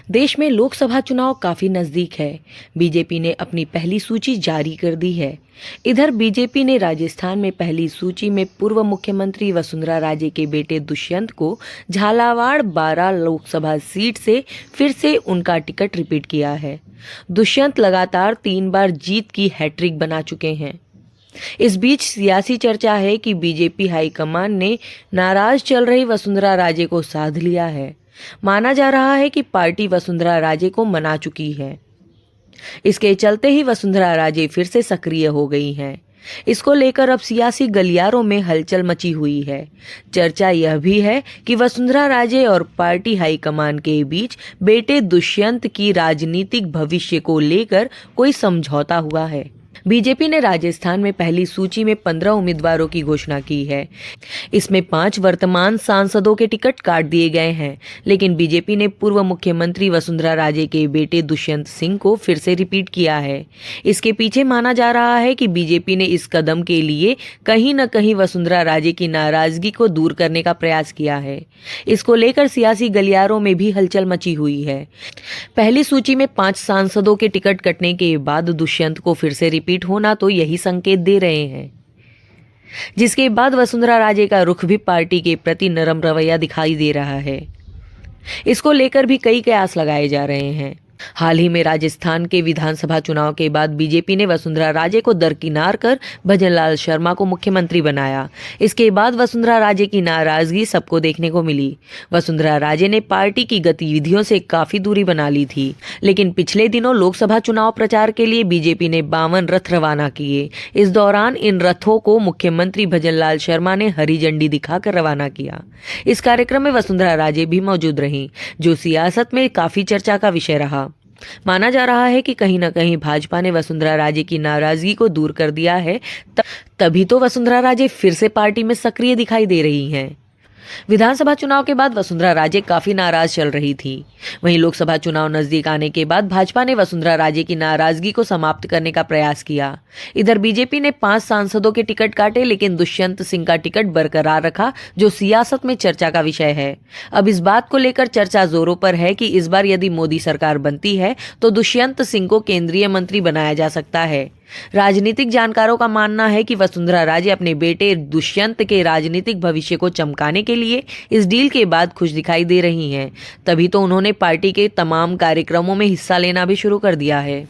देश में लोकसभा चुनाव काफी नजदीक है। बीजेपी ने अपनी पहली सूची जारी कर दी है। इधर बीजेपी ने राजस्थान में पहली सूची में पूर्व मुख्यमंत्री वसुंधरा राजे के बेटे दुष्यंत को झालावाड़ 12 लोकसभा सीट से फिर से उनका टिकट रिपीट किया है। दुष्यंत लगातार 3 बार जीत की हैट्रिक बना चुके हैं। इस बीच सियासी चर्चा है कि बीजेपी हाईकमान ने नाराज चल रही वसुंधरा राजे को साध लिया है। माना जा रहा है कि पार्टी वसुंधरा राजे को मना चुकी है। इसके चलते ही वसुंधरा राजे फिर से सक्रिय हो गई हैं। इसको लेकर अब सियासी गलियारों में हलचल मची हुई है। चर्चा यह भी है कि वसुंधरा राजे और पार्टी हाईकमान के बीच बेटे दुष्यंत की राजनीतिक भविष्य को लेकर कोई समझौता हुआ है। बीजेपी ने राजस्थान में पहली सूची में 15 उम्मीदवारों की घोषणा की है। इसमें 5 वर्तमान सांसदों के टिकट काट दिए गए हैं, लेकिन बीजेपी ने पूर्व मुख्यमंत्री वसुंधरा राजे के बेटे दुष्यंत सिंह को फिर से रिपीट किया है। इसके पीछे माना जा रहा है कि बीजेपी ने इस कदम के लिए कहीं न कहीं वसुंधरा राजे की नाराजगी को दूर करने का प्रयास किया है। इसको लेकर सियासी गलियारों में भी हलचल मची हुई है। पहली सूची में 5 सांसदों के टिकट कटने के बाद दुष्यंत को फिर से रिपीट होना तो यही संकेत दे रहे हैं, जिसके बाद वसुंधरा राजे का रुख भी पार्टी के प्रति नरम रवैया दिखाई दे रहा है। इसको लेकर भी कई कयास लगाए जा रहे हैं। हाल ही में राजस्थान के विधानसभा चुनाव के बाद बीजेपी ने वसुंधरा राजे को दरकिनार कर भजनलाल शर्मा को मुख्यमंत्री बनाया। इसके बाद वसुंधरा राजे की नाराजगी सबको देखने को मिली। वसुंधरा राजे ने पार्टी की गतिविधियों से काफी दूरी बना ली थी, लेकिन पिछले दिनों लोकसभा चुनाव प्रचार के लिए बीजेपी ने 52 रथ रवाना किए। इस दौरान इन रथों को मुख्यमंत्री भजनलाल शर्मा ने हरी झंडी दिखाकर रवाना किया। इस कार्यक्रम में वसुंधरा राजे भी मौजूद रहीं, जो सियासत में काफी चर्चा का विषय रहा। माना जा रहा है कि कहीं न कहीं भाजपा ने वसुंधरा राजे की नाराजगी को दूर कर दिया है, तभी तो वसुंधरा राजे फिर से पार्टी में सक्रिय दिखाई दे रही हैं। विधानसभा चुनाव के बाद वसुंधरा राजे काफी नाराज चल रही थी। वहीं लोकसभा चुनाव नजदीक आने के बाद भाजपा ने वसुंधरा राजे की नाराजगी को समाप्त करने का प्रयास किया। इधर बीजेपी ने 5 सांसदों के टिकट काटे, लेकिन दुष्यंत सिंह का टिकट बरकरार रखा, जो सियासत में चर्चा का विषय है। अब इस बात को लेकर चर्चा जोरों पर है कि इस बार यदि मोदी सरकार बनती है तो दुष्यंत सिंह को केंद्रीय मंत्री बनाया जा सकता है। राजनीतिक जानकारों का मानना है कि वसुंधरा राजे अपने बेटे दुष्यंत के राजनीतिक भविष्य को चमकाने के लिए इस डील के बाद खुश दिखाई दे रही हैं। तभी तो उन्होंने पार्टी के तमाम कार्यक्रमों में हिस्सा लेना भी शुरू कर दिया है।